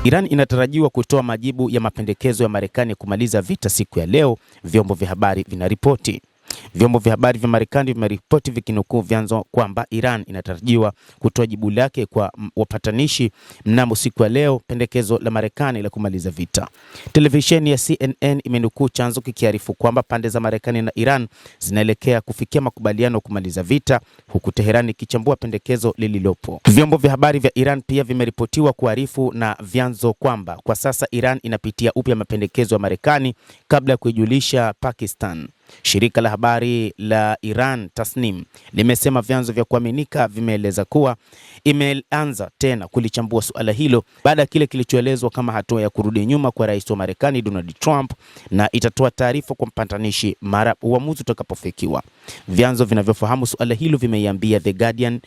Iran inatarajiwa kutoa majibu ya mapendekezo ya Marekani kumaliza vita siku ya leo, vyombo vya habari vinaripoti. Vyombo vya habari vya Marekani vimeripoti vikinukuu vyanzo kwamba Iran inatarajiwa kutoa jibu lake kwa wapatanishi mnamo siku ya leo pendekezo la Marekani la kumaliza vita. Televisheni ya CNN imenukuu chanzo kikiarifu kwamba pande za Marekani na Iran zinaelekea kufikia makubaliano kumaliza vita, huku Teherani ikichambua pendekezo lililopo. Vyombo vya habari vya Iran pia vimeripotiwa kuarifu na vyanzo kwamba kwa sasa Iran inapitia upya mapendekezo ya Marekani kabla ya kuijulisha Pakistan. Shirika la habari la Iran Tasnim limesema vyanzo vya kuaminika vimeeleza kuwa imeanza tena kulichambua suala hilo baada ya kile kilichoelezwa kama hatua ya kurudi nyuma kwa rais wa Marekani Donald Trump, na itatoa taarifa kwa mpatanishi mara uamuzi utakapofikiwa. Vyanzo vinavyofahamu suala hilo vimeiambia The Guardian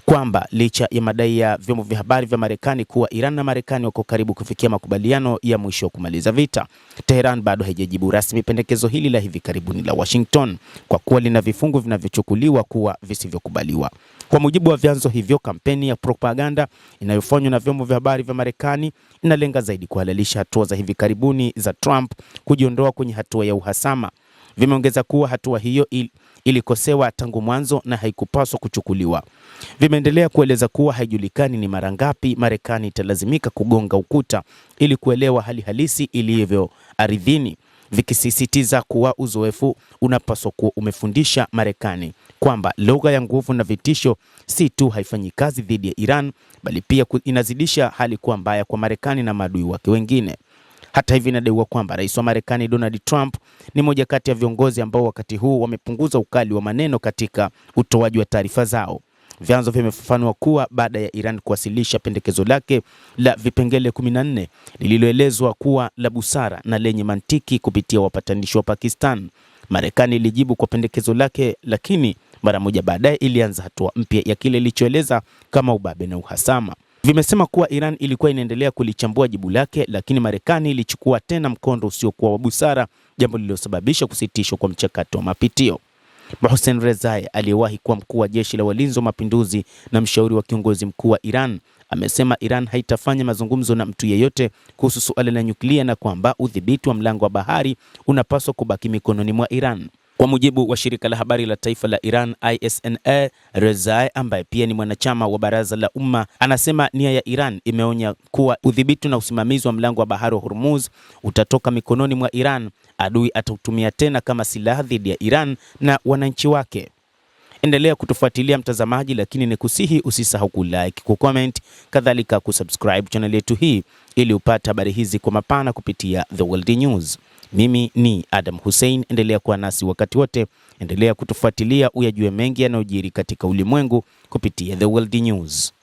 kwamba licha ya madai ya vyombo vya habari vya Marekani kuwa Iran na Marekani wako karibu kufikia makubaliano ya mwisho kumaliza vita, Tehran bado haijajibu rasmi pendekezo hili la hivi karibuni la Washington, kwa kuwa lina vifungu vinavyochukuliwa kuwa visivyokubaliwa. Kwa mujibu wa vyanzo hivyo, kampeni ya propaganda inayofanywa na vyombo vya habari vya Marekani inalenga zaidi kuhalalisha hatua za hivi karibuni za Trump kujiondoa kwenye hatua ya uhasama. Vimeongeza kuwa hatua hiyo ilikosewa tangu mwanzo na haikupaswa kuchukuliwa. Vimeendelea kueleza kuwa haijulikani ni mara ngapi Marekani italazimika kugonga ukuta ili kuelewa hali halisi ilivyo ardhini, vikisisitiza kuwa uzoefu unapaswa kuwa umefundisha Marekani kwamba lugha ya nguvu na vitisho si tu haifanyi kazi dhidi ya Iran, bali pia inazidisha hali kuwa mbaya kwa Marekani na maadui wake wengine. Hata hivi inadaiwa kwamba rais wa Marekani Donald Trump ni moja kati ya viongozi ambao wakati huu wamepunguza ukali wa maneno katika utoaji wa taarifa zao. Vyanzo vimefafanua kuwa baada ya Iran kuwasilisha pendekezo lake la vipengele 14 lililoelezwa kuwa la busara na lenye mantiki kupitia wapatanishi wa Pakistan, Marekani ilijibu kwa pendekezo lake, lakini mara moja baadaye ilianza hatua mpya ya kile ilichoeleza kama ubabe na uhasama. Vimesema kuwa Iran ilikuwa inaendelea kulichambua jibu lake, lakini Marekani ilichukua tena mkondo usiokuwa wa busara, jambo lililosababisha kusitishwa kwa mchakato wa mapitio. Mohsen Rezai, aliyewahi kuwa mkuu wa jeshi la walinzi wa mapinduzi na mshauri wa kiongozi mkuu wa Iran, amesema Iran haitafanya mazungumzo na mtu yeyote kuhusu suala la nyuklia na kwamba udhibiti wa mlango wa bahari unapaswa kubaki mikononi mwa Iran. Kwa mujibu wa shirika la habari la taifa la Iran ISNA, Rezai ambaye pia ni mwanachama wa Baraza la Umma anasema nia ya Iran imeonya kuwa udhibiti na usimamizi wa mlango wa bahari wa Hormuz utatoka mikononi mwa Iran, adui atautumia tena kama silaha dhidi ya Iran na wananchi wake. Endelea kutufuatilia mtazamaji, lakini nikusihi usisahau kulike, kucomment, kadhalika kusubscribe channel yetu hii ili upate habari hizi kwa mapana kupitia The World News. Mimi ni Adam Hussein, endelea kuwa nasi wakati wote, endelea kutufuatilia uyajue mengi yanayojiri katika ulimwengu kupitia The World News.